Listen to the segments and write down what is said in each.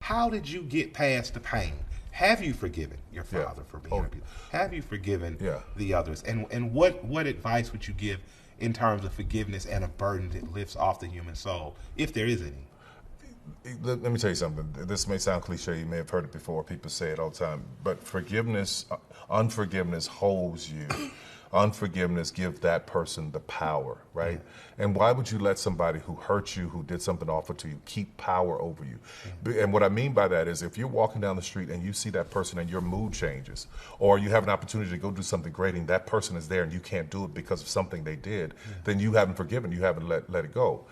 how did you get past the pain? Have you forgiven your Yeah. father for being Oh. abused? Have you forgiven Yeah. the others? And what advice would you give in terms of forgiveness and a burden that lifts off the human soul, if there is any? Let me tell you something. This may sound cliche. You may have heard it before. People say it all the time. But forgiveness, unforgiveness holds you. Unforgiveness gives that person the power, right? And why would you let somebody who hurt you, who did something awful to you, keep power over you? And what I mean by that is if you're walking down the street and you see that person and your mood changes, or you have an opportunity to go do something great and that person is there and you can't do it because of something they did, then you haven't forgiven, you haven't let it go.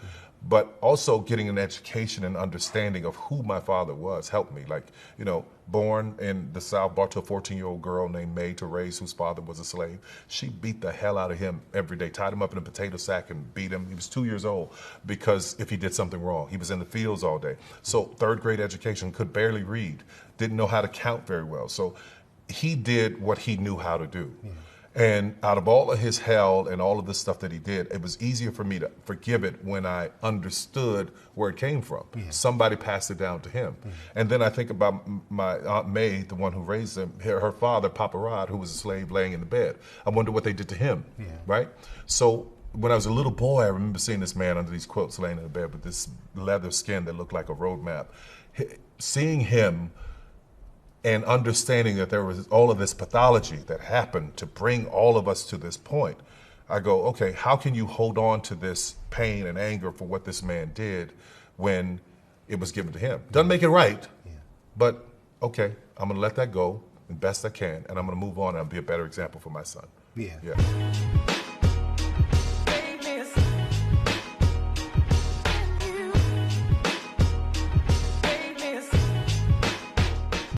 But also getting an education and understanding of who my father was helped me. Like, you know, born in the South, brought to a 14-year-old girl named May to raise, whose father was a slave. She beat the hell out of him every day, tied him up in a potato sack and beat him. He was 2 years old because if he did something wrong, he was in the fields all day. So third grade education, could barely read, didn't know how to count very well. So he did what he knew how to do. And out of all of his hell and all of the stuff that he did, it was easier for me to forgive it when I understood where it came from. Somebody passed it down to him. And then I think about my Aunt May, the one who raised him, her father, Papa Rod, who was a slave laying in the bed. I wonder what they did to him, right? So when I was a little boy, I remember seeing this man under these quilts laying in the bed with this leather skin that looked like a road map. Seeing him and understanding that there was all of this pathology that happened to bring all of us to this point, I go, okay, how can you hold on to this pain and anger for what this man did when it was given to him? Doesn't make it right, but okay, I'm gonna let that go the best I can, and I'm gonna move on and be a better example for my son. Yeah. Yeah.